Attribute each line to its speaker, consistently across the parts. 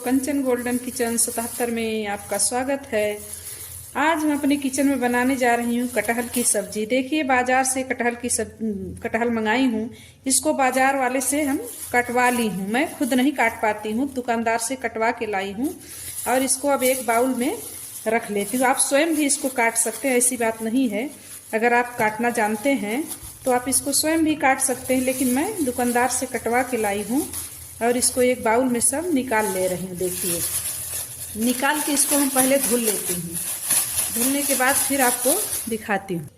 Speaker 1: कंचन golden kitchen 77 में आपका स्वागत है। आज हम अपने किचन में बनाने जा रही हूँ कटहल की सब्जी। देखिए बाजार से कटहल मंगाई हूँ। इसको बाजार वाले से हम कटवा ली हूँ। मैं खुद नहीं काट पाती हूँ, दुकानदार से कटवा के लाई हूँ। और इसको अब एक बाउल में रख लेती हूँ। आप स्वयं भी इसको काट सकते हैं, ऐसी बात नहीं है। अगर आप काटना जानते हैं तो आप इसको स्वयं भी काट सकते हैं, लेकिन मैं दुकानदार से कटवा के लाई हूँ। और इसको एक बाउल में सब निकाल ले रही हूँ। देखिए निकाल के इसको हम पहले धुल लेती हूँ। धुलने के बाद फिर आपको दिखाती हूँ।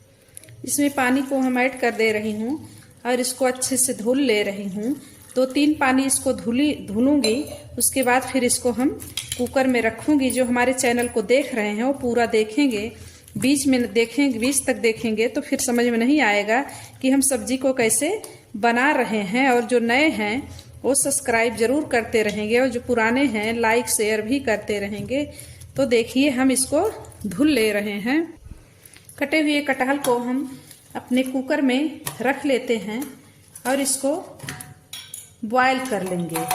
Speaker 1: इसमें पानी को हम ऐड कर दे रही हूँ और इसको अच्छे से धुल ले रही हूँ। 2-3 पानी इसको धुलूंगी। उसके बाद फिर इसको हम कुकर में रखूंगी। जो हमारे चैनल को देख रहे हैं वो पूरा देखेंगे, बीच में देखेंगे, बीच तक देखेंगे तो फिर समझ में नहीं आएगा कि हम सब्जी को कैसे बना रहे हैं। और जो नए हैं वो सब्सक्राइब जरूर करते रहेंगे और जो पुराने हैं लाइक शेयर भी करते रहेंगे। तो देखिए हम इसको धुल ले रहे हैं। कटे हुए कटहल को हम अपने कुकर में रख लेते हैं और इसको बॉयल कर लेंगे।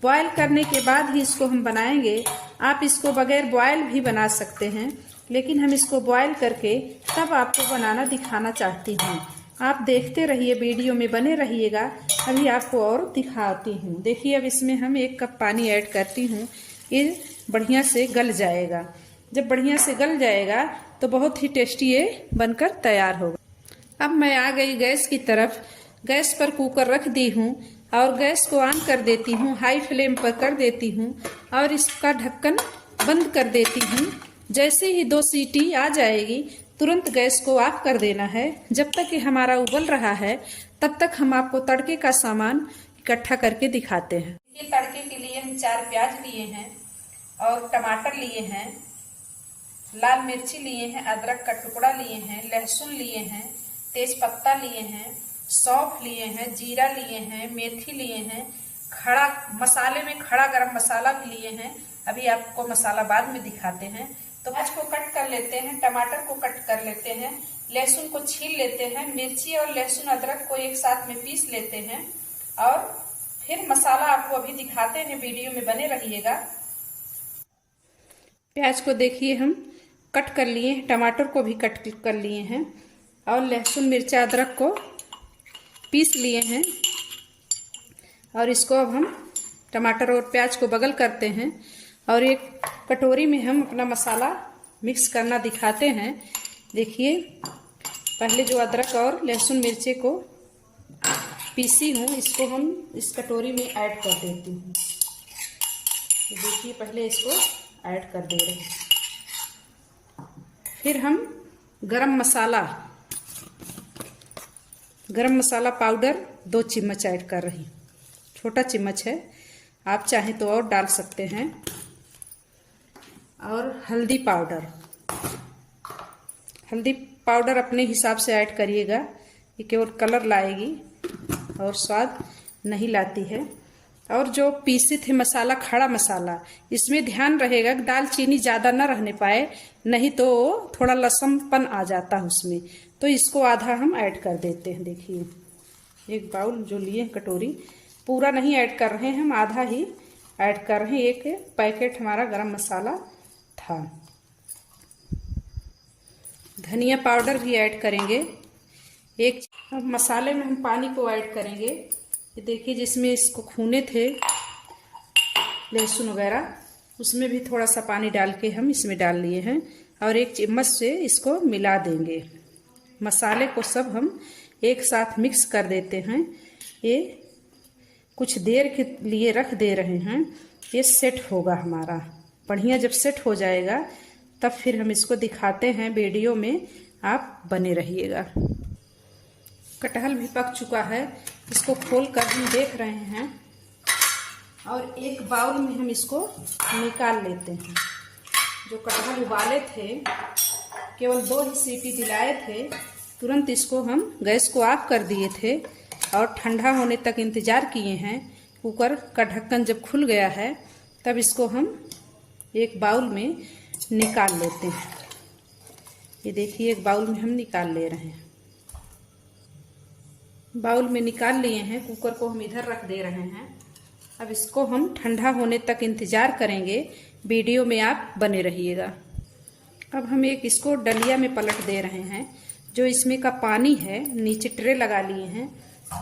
Speaker 1: बॉयल करने के बाद ही इसको हम बनाएंगे। आप इसको बगैर बॉयल भी बना सकते हैं, लेकिन हम इसको बॉयल करके तब आपको बनाना दिखाना चाहती हूँ। आप देखते रहिए, वीडियो में बने रहिएगा। अभी आपको और दिखाती हूँ। देखिए अब इसमें हम 1 कप पानी ऐड करती हूँ। ये बढ़िया से गल जाएगा। जब बढ़िया से गल जाएगा तो बहुत ही टेस्टी ये बनकर तैयार होगा। अब मैं आ गई गैस की तरफ। गैस पर कुकर रख दी हूँ और गैस को ऑन कर देती हूँ। हाई फ्लेम पर कर देती हूँ और इसका ढक्कन बंद कर देती हूँ। जैसे ही 2 सीटी आ जाएगी तुरंत गैस को ऑफ कर देना है। जब तक ये हमारा उबल रहा है तब तक हम आपको तड़के का सामान इकट्ठा करके दिखाते हैं। ये तड़के के लिए हम 4 प्याज लिए हैं और टमाटर लिए हैं, लाल मिर्ची लिए हैं, अदरक का टुकड़ा लिए हैं, लहसुन लिए हैं, तेज पत्ता लिए हैं, सौंफ लिए हैं, जीरा लिए हैं, मेथी लिए हैं, खड़ा मसाले में खड़ा गरम मसाला भी लिए हैं। अभी आपको मसाला बाद में दिखाते हैं। तो प्याज को कट कर लेते हैं, टमाटर को कट कर लेते हैं, लहसुन को छील लेते हैं, मिर्ची और लहसुन अदरक को एक साथ में पीस लेते हैं और फिर मसाला आपको अभी दिखाते हैं। वीडियो में बने रहिएगा। प्याज को देखिए हम कट कर लिए हैं, टमाटर को भी कट कर लिए हैं और लहसुन मिर्चा अदरक को पीस लिए हैं। और इसको अब हम टमाटर और प्याज को बगल करते हैं और एक कटोरी में हम अपना मसाला मिक्स करना दिखाते हैं। देखिए पहले जो अदरक और लहसुन मिर्चे को पीसी हूँ इसको हम इस कटोरी में ऐड कर देती हूँ। तो देखिए पहले इसको ऐड कर दे रहे हैं। फिर हम गरम मसाला पाउडर 2 चम्मच ऐड कर रही हूँ। छोटा चम्मच है, आप चाहें तो और डाल सकते हैं। और हल्दी पाउडर अपने हिसाब से ऐड करिएगा। ये केवल कलर लाएगी और स्वाद नहीं लाती है। और जो पीसे थे मसाला, खड़ा मसाला, इसमें ध्यान रहेगा कि दालचीनी ज़्यादा ना रहने पाए, नहीं तो थोड़ा लसमपन आ जाता है उसमें। तो इसको आधा हम ऐड कर देते हैं। देखिए एक बाउल जो लिए कटोरी, पूरा नहीं ऐड कर रहे हैं हम, आधा ही ऐड कर रहे हैं। एक पैकेट हमारा गरम मसाला था। धनिया पाउडर भी ऐड करेंगे। अब मसाले में हम पानी को ऐड करेंगे। ये देखिए जिसमें इसको खूने थे लहसुन वगैरह, उसमें भी थोड़ा सा पानी डाल के हम इसमें डाल लिए हैं और 1 चम्मच से इसको मिला देंगे। मसाले को सब हम एक साथ मिक्स कर देते हैं। ये कुछ देर के लिए रख दे रहे हैं। ये सेट होगा हमारा बढ़िया। जब सेट हो जाएगा तब फिर हम इसको दिखाते हैं। वीडियो में आप बने रहिएगा। कटहल भी पक चुका है, इसको खोल कर हम देख रहे हैं और एक बाउल में हम इसको निकाल लेते हैं। जो कटहल उबाले थे, केवल 2 ही सीटी दिलाए थे, तुरंत इसको हम गैस को ऑफ कर दिए थे और ठंडा होने तक इंतज़ार किए हैं। कुकर का ढक्कन जब खुल गया है तब इसको हम एक बाउल में निकाल लेते हैं। ये देखिए एक बाउल में हम निकाल ले रहे हैं। बाउल में निकाल लिए हैं। कुकर को हम इधर रख दे रहे हैं अब इसको हम ठंडा होने तक इंतज़ार करेंगे। वीडियो में आप बने रहिएगा। अब हम एक इसको डलिया में पलट दे रहे हैं। जो इसमें का पानी है, नीचे ट्रे लगा लिए हैं,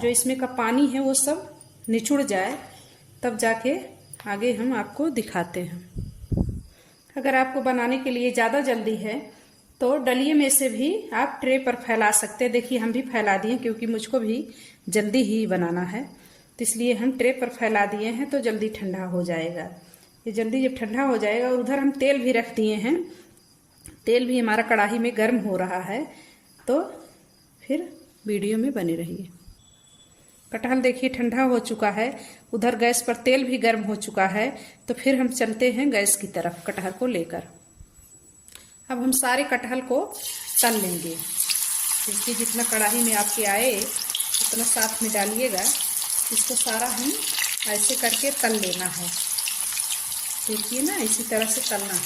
Speaker 1: जो इसमें का पानी है वो सब निचुड़ जाए, तब जाके आगे हम आपको दिखाते हैं। अगर आपको बनाने के लिए ज़्यादा जल्दी है तो डलिए में से भी आप ट्रे पर फैला सकते हैं। देखिए हम भी फैला दिए क्योंकि मुझको भी जल्दी ही बनाना है, तो इसलिए हम ट्रे पर फैला दिए हैं तो जल्दी ठंडा हो जाएगा। ये जल्दी जब ठंडा हो जाएगा, और उधर हम तेल भी रख दिए हैं, तेल भी हमारा कढ़ाई में गर्म हो रहा है, तो फिर वीडियो में बने रहिए। कटहल देखिए ठंडा हो चुका है, उधर गैस पर तेल भी गर्म हो चुका है, तो फिर हम चलते हैं गैस की तरफ कटहल को लेकर। अब हम सारे कटहल को तल लेंगे। देखिए जितना कढ़ाई में आपके आए उतना साथ में डालिएगा। इसको सारा हम ऐसे करके तल लेना है। देखिए ना, इसी तरह से तलना है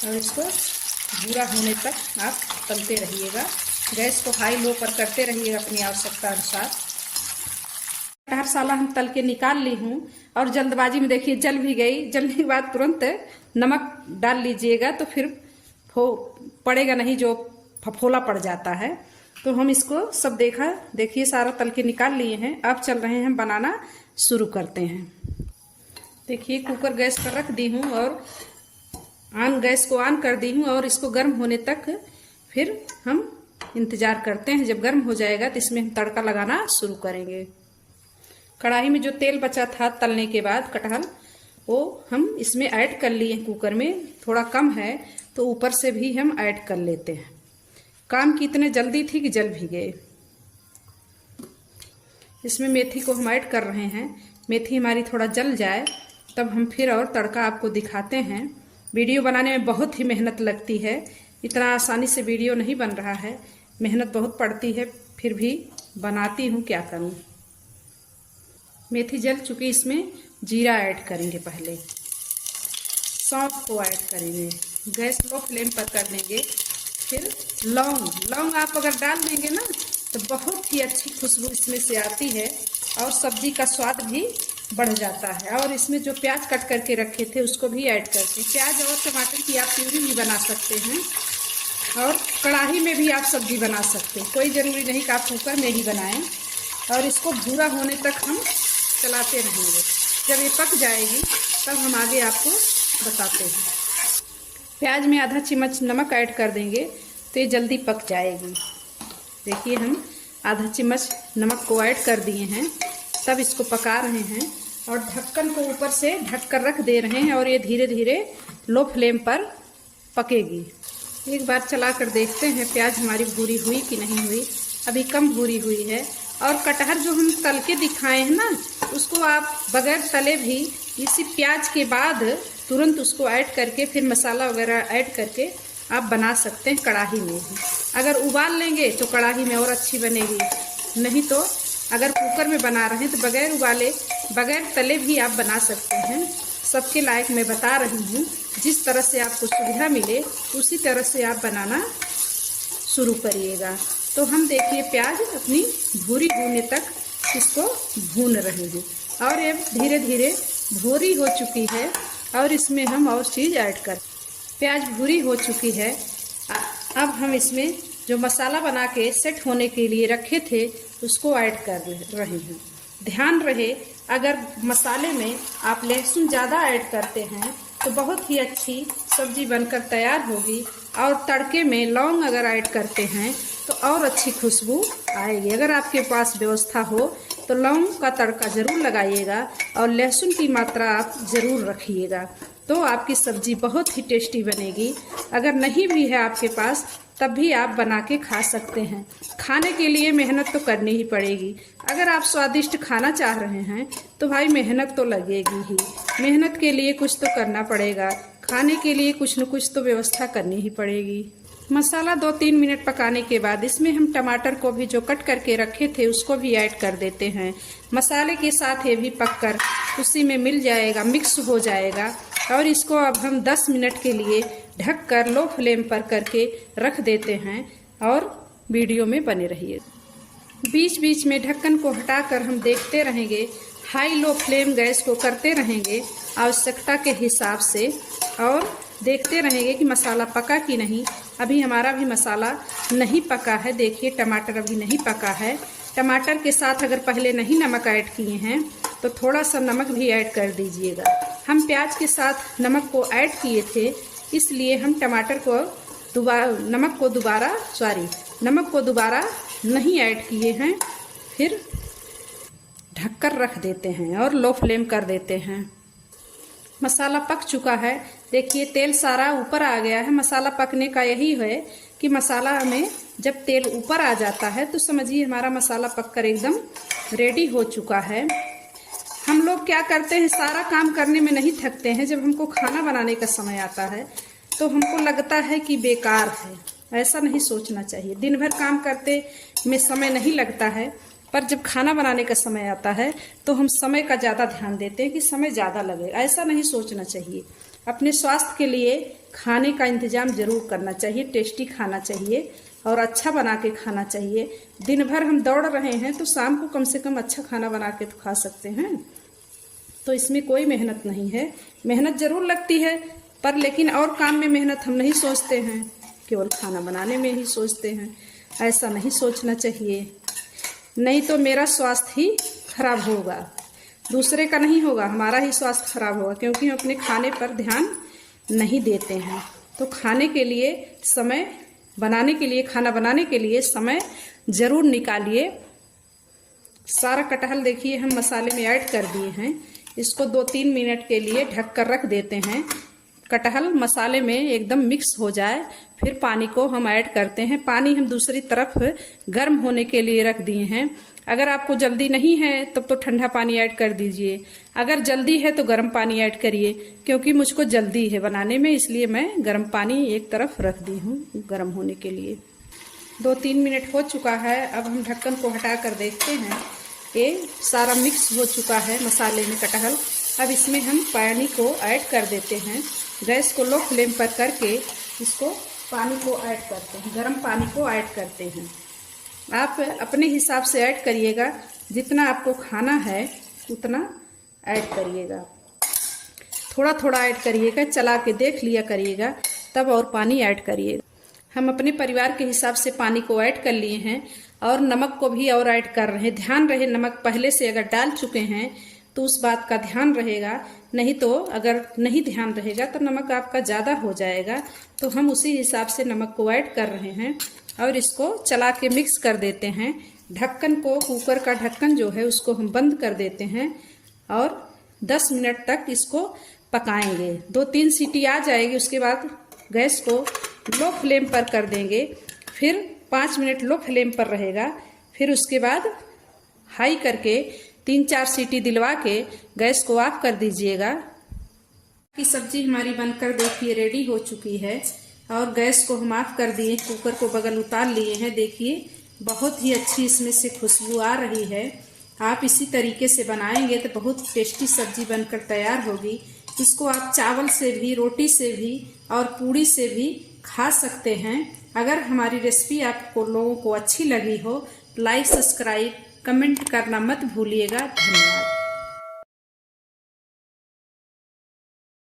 Speaker 1: और इसको भूरा होने तक आप तलते रहिएगा। गैस को हाई लो पर करते रहिएगा अपनी आवश्यकता अनुसार। कटहल साला हम तल के निकाल ली हूँ और जल्दबाजी में देखिए जल भी गई। जलने के बाद तुरंत नमक डाल लीजिएगा, तो फिर पड़ेगा नहीं, जो फफोला पड़ जाता है। तो हम इसको सब देखिए सारा तल के निकाल लिए हैं। अब चल रहे हैं बनाना शुरू करते हैं। देखिए कुकर गैस पर रख दी हूँ और गैस को ऑन कर दी हूँ, और इसको गर्म होने तक फिर हम इंतजार करते हैं। जब गर्म हो जाएगा तो इसमें हम तड़का लगाना शुरू करेंगे। कढ़ाई में जो तेल बचा था तलने के बाद कटहल, वो हम इसमें ऐड कर लिए। कुकर में थोड़ा कम है तो ऊपर से भी हम ऐड कर लेते हैं। काम की इतने जल्दी थी कि जल भी गए। इसमें मेथी को हम ऐड कर रहे हैं। मेथी हमारी थोड़ा जल जाए तब हम फिर और तड़का आपको दिखाते हैं। वीडियो बनाने में बहुत ही मेहनत लगती है, इतना आसानी से वीडियो नहीं बन रहा है, मेहनत बहुत पड़ती है, फिर भी बनाती हूँ, क्या करूँ। मेथी जल चुकी, इसमें जीरा ऐड करेंगे, पहले सौंफ को ऐड करेंगे, गैस लो फ्लेम पर कर देंगे। फिर लौंग आप अगर डाल देंगे ना तो बहुत ही अच्छी खुशबू इसमें से आती है और सब्जी का स्वाद भी बढ़ जाता है। और इसमें जो प्याज कट करके रखे थे उसको भी ऐड करके, प्याज और टमाटर की आप प्यूरी भी बना सकते हैं और कढ़ाई में भी आप सब्जी बना सकते हैं। कोई ज़रूरी नहीं कि आप कुकर में ही बनाएं। और इसको भूरा होने तक हम चलाते रहेंगे। जब ये पक जाएगी तब हम आगे आपको बताते हैं। प्याज में आधा चम्मच नमक ऐड कर देंगे तो ये जल्दी पक जाएगी। देखिए हम आधा चम्मच नमक को ऐड कर दिए हैं, तब इसको पका रहे हैं और ढक्कन को ऊपर से ढक कर रख दे रहे हैं और ये धीरे धीरे लो फ्लेम पर पकेगी। एक बार चला कर देखते हैं प्याज हमारी भूरी हुई कि नहीं हुई। अभी कम भूरी हुई है। और कटहल जो हम तल के दिखाए हैं ना, उसको आप बगैर तले भी इसी प्याज के बाद तुरंत उसको ऐड करके फिर मसाला वगैरह ऐड करके आप बना सकते हैं कढ़ाई में भी। अगर उबाल लेंगे तो कढ़ाई में और अच्छी बनेगी, नहीं तो अगर कुकर में बना रहे हैं तो बगैर उबाले बगैर तले भी आप बना सकते हैं। सबके लायक मैं बता रही हूँ, जिस तरह से आपको सुविधा मिले उसी तरह से आप बनाना शुरू करिएगा। तो हम देखिए प्याज अपनी भूरी होने तक इसको भून रहे हैं और ये धीरे धीरे भूरी हो चुकी है। और इसमें हम और चीज़ ऐड कर, प्याज भूरी हो चुकी है। अब हम इसमें जो मसाला बना के सेट होने के लिए रखे थे उसको ऐड कर रहे हैं। ध्यान रहे, अगर मसाले में आप लहसुन ज़्यादा ऐड करते हैं तो बहुत ही अच्छी सब्जी बनकर तैयार होगी। और तड़के में लौंग अगर ऐड करते हैं तो और अच्छी खुशबू आएगी। अगर आपके पास व्यवस्था हो तो लौंग का तड़का ज़रूर लगाइएगा और लहसुन की मात्रा आप ज़रूर रखिएगा, तो आपकी सब्जी बहुत ही टेस्टी बनेगी। अगर नहीं भी है आपके पास तब भी आप बना के खा सकते हैं। खाने के लिए मेहनत तो करनी ही पड़ेगी। अगर आप स्वादिष्ट खाना चाह रहे हैं तो भाई मेहनत तो लगेगी ही। मेहनत के लिए कुछ तो करना पड़ेगा, खाने के लिए कुछ न कुछ तो व्यवस्था करनी ही पड़ेगी। मसाला 2-3 मिनट पकाने के बाद इसमें हम टमाटर को भी जो कट करके रखे थे उसको भी ऐड कर देते हैं। मसाले के साथ ये भी पककर उसी में मिल जाएगा, मिक्स हो जाएगा। और इसको अब हम 10 मिनट के लिए ढककर लो फ्लेम पर करके रख देते हैं और वीडियो में बने रहिए। बीच बीच में ढक्कन को हटाकर हम देखते रहेंगे। हाई लो फ्लेम गैस को करते रहेंगे आवश्यकता के हिसाब से और देखते रहेंगे कि मसाला पका कि नहीं। अभी हमारा भी मसाला नहीं पका है, देखिए टमाटर अभी नहीं पका है। टमाटर के साथ अगर पहले नहीं नमक ऐड किए हैं तो थोड़ा सा नमक भी ऐड कर दीजिएगा। हम प्याज के साथ नमक को ऐड किए थे, इसलिए हम नमक को दोबारा नहीं ऐड किए हैं। फिर ढककर रख देते हैं और लो फ्लेम कर देते हैं। मसाला पक चुका है, देखिए तेल सारा ऊपर आ गया है। मसाला पकने का यही है कि मसाला में जब तेल ऊपर आ जाता है तो समझिए हमारा मसाला पककर एकदम रेडी हो चुका है। हम लोग क्या करते हैं, सारा काम करने में नहीं थकते हैं। जब हमको खाना बनाने का समय आता है तो हमको लगता है कि बेकार है। ऐसा नहीं सोचना चाहिए। दिन भर काम करते में समय नहीं लगता है, पर जब खाना बनाने का समय आता है तो हम समय का ज़्यादा ध्यान देते हैं कि समय ज़्यादा लगेगा। ऐसा नहीं सोचना चाहिए। अपने स्वास्थ्य के लिए खाने का इंतजाम जरूर करना चाहिए, टेस्टी खाना चाहिए और अच्छा बना के खाना चाहिए। दिन भर हम दौड़ रहे हैं तो शाम को कम से कम अच्छा खाना बना के तो खा सकते हैं। तो इसमें कोई मेहनत नहीं है। मेहनत जरूर लगती है पर लेकिन और काम में मेहनत हम नहीं सोचते हैं, केवल खाना बनाने में ही सोचते हैं। ऐसा नहीं सोचना चाहिए, नहीं तो मेरा स्वास्थ्य ही खराब होगा, दूसरे का नहीं होगा, हमारा ही स्वास्थ्य खराब होगा, क्योंकि हम अपने खाने पर ध्यान नहीं देते हैं। तो खाने के लिए समय बनाने के लिए, खाना बनाने के लिए समय ज़रूर निकालिए। सारा कटहल देखिए हम मसाले में ऐड कर दिए हैं। इसको 2-3 मिनट के लिए ढक कर रख देते हैं। कटहल मसाले में एकदम मिक्स हो जाए, फिर पानी को हम ऐड करते हैं। पानी हम दूसरी तरफ गर्म होने के लिए रख दिए हैं। अगर आपको जल्दी नहीं है तब तो ठंडा पानी ऐड कर दीजिए, अगर जल्दी है तो गर्म पानी ऐड करिए। क्योंकि मुझको जल्दी है बनाने में, इसलिए मैं गर्म पानी एक तरफ रख दी हूँ गर्म होने के लिए। 2-3 मिनट हो चुका है। अब हम ढक्कन को हटा कर देखते हैं, ये सारा मिक्स हो चुका है मसाले में कटहल। अब इसमें हम पानी को ऐड कर देते हैं। गैस को लो फ्लेम पर करके इसको पानी को ऐड करते हैं, गर्म पानी को ऐड करते हैं। आप अपने हिसाब से ऐड करिएगा, जितना आपको खाना है उतना ऐड करिएगा। थोड़ा थोड़ा ऐड करिएगा, चला के देख लिया करिएगा, तब और पानी ऐड करिएगा। हम अपने परिवार के हिसाब से पानी को ऐड कर लिए हैं और नमक को भी और ऐड कर रहे हैं। ध्यान रहे, नमक पहले से अगर डाल चुके हैं तो उस बात का ध्यान रहेगा, नहीं तो अगर नहीं ध्यान रहेगा तो नमक आपका ज़्यादा हो जाएगा। तो हम उसी हिसाब से नमक को ऐड कर रहे हैं और इसको चला के मिक्स कर देते हैं। ढक्कन को, कुकर का ढक्कन जो है उसको हम बंद कर देते हैं और 10 मिनट तक इसको पकाएंगे। 2-3 सीटी आ जाएगी, उसके बाद गैस को लो फ्लेम पर कर देंगे। फिर 5 मिनट लो फ्लेम पर रहेगा, फिर उसके बाद हाई करके 3-4 सीटी दिलवा के गैस को ऑफ कर दीजिएगा। कि सब्जी हमारी बनकर देखिए रेडी हो चुकी है और गैस को हम ऑफ कर दिए, कुकर को बगल उतार लिए हैं। देखिए बहुत ही अच्छी इसमें से खुशबू आ रही है। आप इसी तरीके से बनाएंगे तो बहुत टेस्टी सब्जी बनकर तैयार होगी। इसको आप चावल से भी, रोटी से भी और पूड़ी से भी खा सकते हैं। अगर हमारी रेसिपी आपको लोगों को अच्छी लगी हो, लाइक, सब्सक्राइब, कमेंट करना मत भूलिएगा। धन्यवाद।